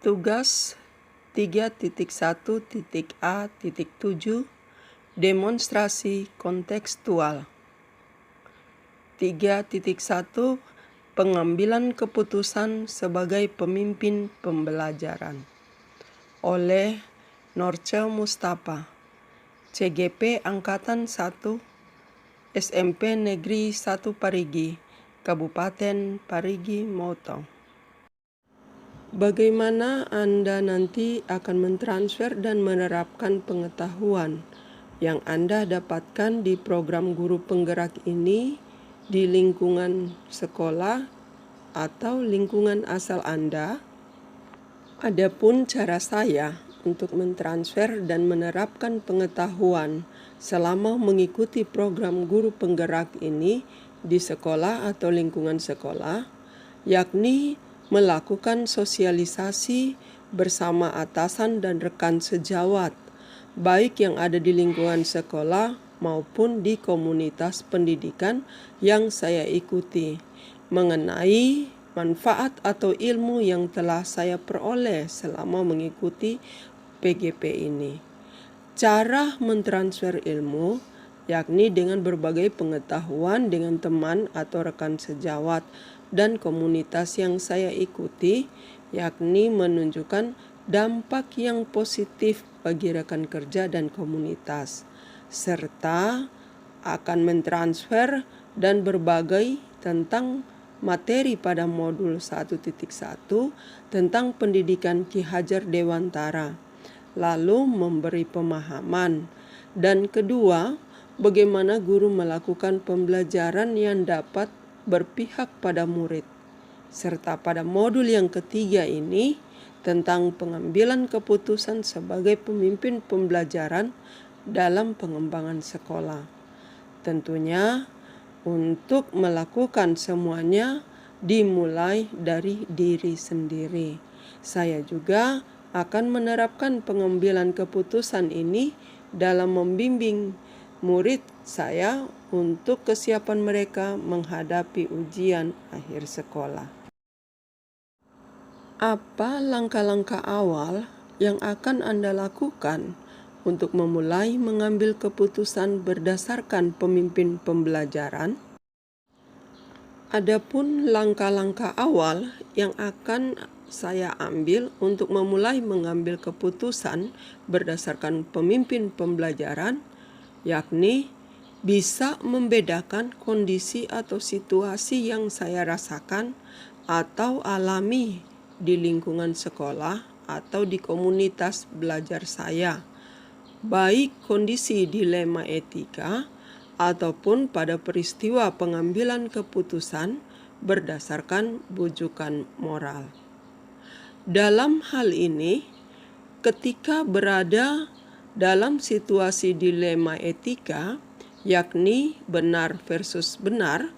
Tugas 3.1.A.7 Demonstrasi kontekstual. 3.1 Pengambilan keputusan sebagai pemimpin pembelajaran oleh Norce Mustafa, CGP Angkatan 1, SMP Negeri 1 Parigi, Kabupaten Parigi Motong. Bagaimana Anda nanti akan mentransfer dan menerapkan pengetahuan yang Anda dapatkan di program guru penggerak ini di lingkungan sekolah atau lingkungan asal Anda? Adapun cara saya untuk mentransfer dan menerapkan pengetahuan selama mengikuti program guru penggerak ini di sekolah atau lingkungan sekolah, yakni melakukan sosialisasi bersama atasan dan rekan sejawat, baik yang ada di lingkungan sekolah maupun di komunitas pendidikan yang saya ikuti, mengenai manfaat atau ilmu yang telah saya peroleh selama mengikuti PGP ini. Cara mentransfer ilmu yakni dengan berbagai pengetahuan dengan teman atau rekan sejawat dan komunitas yang saya ikuti, yakni menunjukkan dampak yang positif bagi rekan kerja dan komunitas, serta akan mentransfer dan berbagai tentang materi pada modul 1.1 tentang pendidikan Ki Hajar Dewantara, lalu memberi pemahaman. Dan kedua, bagaimana guru melakukan pembelajaran yang dapat berpihak pada murid. Serta pada modul yang ketiga ini tentang pengambilan keputusan sebagai pemimpin pembelajaran dalam pengembangan sekolah. Tentunya untuk melakukan semuanya dimulai dari diri sendiri. Saya juga akan menerapkan pengambilan keputusan ini dalam membimbing murid saya untuk kesiapan mereka menghadapi ujian akhir sekolah. Apa langkah-langkah awal yang akan Anda lakukan untuk memulai mengambil keputusan berdasarkan pemimpin pembelajaran? Adapun langkah-langkah awal yang akan saya ambil untuk memulai mengambil keputusan berdasarkan pemimpin pembelajaran, yakni bisa membedakan kondisi atau situasi yang saya rasakan atau alami di lingkungan sekolah atau di komunitas belajar saya, baik kondisi dilema etika ataupun pada peristiwa pengambilan keputusan berdasarkan bujukan moral. Dalam hal ini, ketika berada dalam situasi dilema etika, yakni benar versus benar,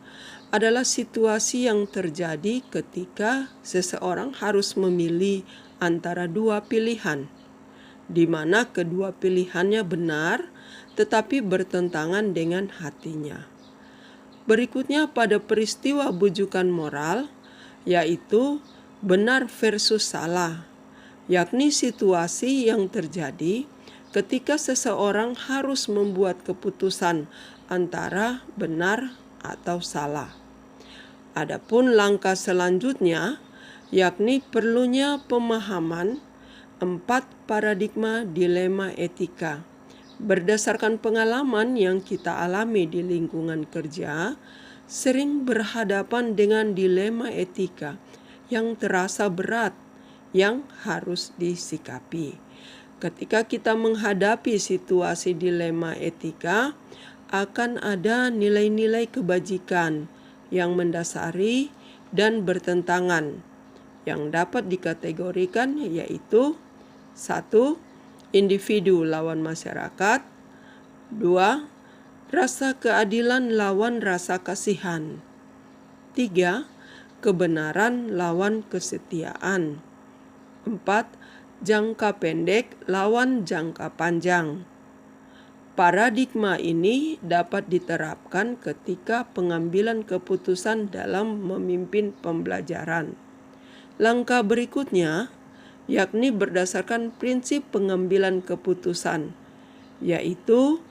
adalah situasi yang terjadi ketika seseorang harus memilih antara dua pilihan, di mana kedua pilihannya benar tetapi bertentangan dengan hatinya. Berikutnya pada peristiwa bujukan moral, yaitu benar versus salah, yakni situasi yang terjadi ketika seseorang harus membuat keputusan antara benar atau salah. Adapun langkah selanjutnya, yakni perlunya pemahaman 4 paradigma dilema etika. Berdasarkan pengalaman yang kita alami di lingkungan kerja, sering berhadapan dengan dilema etika yang terasa berat yang harus disikapi. Ketika kita menghadapi situasi dilema etika, akan ada nilai-nilai kebajikan yang mendasari dan bertentangan yang dapat dikategorikan yaitu 1. Individu lawan masyarakat. 2. Rasa keadilan lawan rasa kasihan. 3. Kebenaran lawan kesetiaan. 4. Jangka pendek lawan jangka panjang. Paradigma ini dapat diterapkan ketika pengambilan keputusan dalam memimpin pembelajaran. Langkah berikutnya yakni berdasarkan prinsip pengambilan keputusan, yaitu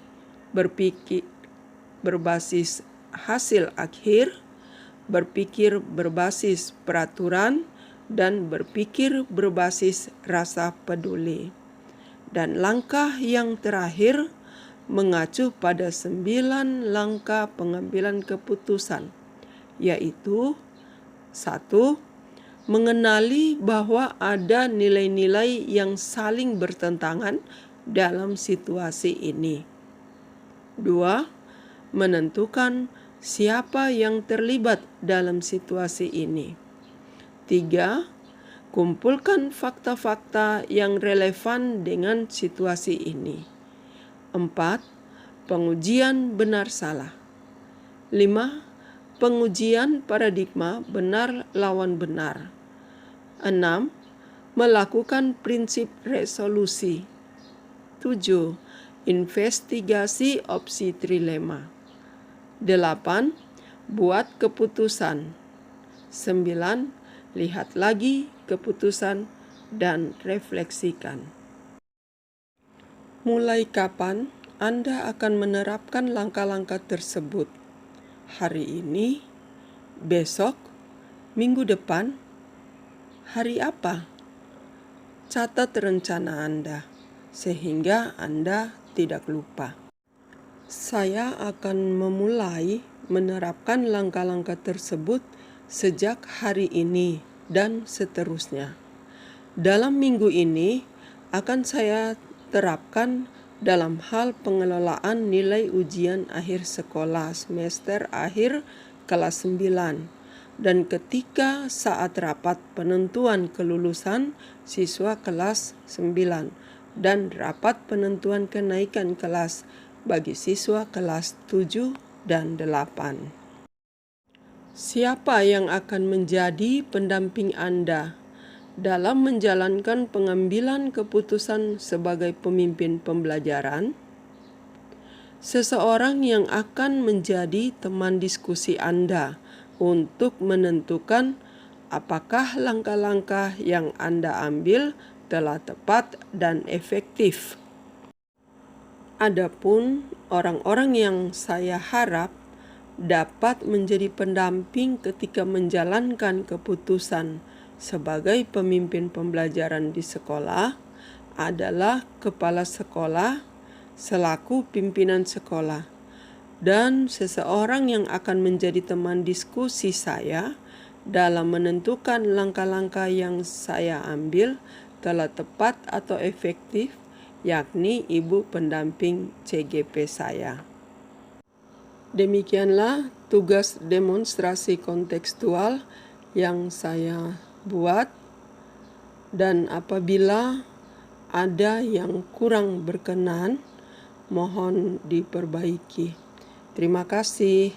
berpikir berbasis hasil akhir, berpikir berbasis peraturan, dan berpikir berbasis rasa peduli. Dan langkah yang terakhir mengacu pada 9 langkah pengambilan keputusan, yaitu 1. Mengenali bahwa ada nilai-nilai yang saling bertentangan dalam situasi ini. 2. Menentukan siapa yang terlibat dalam situasi ini. 3. Kumpulkan fakta-fakta yang relevan dengan situasi ini. 4. Pengujian benar salah. 5. Pengujian paradigma benar lawan benar. 6. Melakukan prinsip resolusi. 7. Investigasi opsi trilema. 8. Buat keputusan. 9. Lihat lagi keputusan dan refleksikan. Mulai kapan Anda akan menerapkan langkah-langkah tersebut? Hari ini, besok, minggu depan, hari apa? Catat rencana Anda, sehingga Anda tidak lupa. Saya akan memulai menerapkan langkah-langkah tersebut sejak hari ini dan seterusnya. Dalam minggu ini akan saya terapkan dalam hal pengelolaan nilai ujian akhir sekolah semester akhir kelas 9 dan ketika saat rapat penentuan kelulusan siswa kelas 9 dan rapat penentuan kenaikan kelas bagi siswa kelas 7 dan 8. Siapa yang akan menjadi pendamping Anda dalam menjalankan pengambilan keputusan sebagai pemimpin pembelajaran? Seseorang yang akan menjadi teman diskusi Anda untuk menentukan apakah langkah-langkah yang Anda ambil telah tepat dan efektif. Adapun orang-orang yang saya harap dapat menjadi pendamping ketika menjalankan keputusan sebagai pemimpin pembelajaran di sekolah adalah kepala sekolah selaku pimpinan sekolah, dan seseorang yang akan menjadi teman diskusi saya dalam menentukan langkah-langkah yang saya ambil telah tepat atau efektif, yakni ibu pendamping CGP saya. Demikianlah tugas demonstrasi kontekstual yang saya buat, dan apabila ada yang kurang berkenan, mohon diperbaiki. Terima kasih.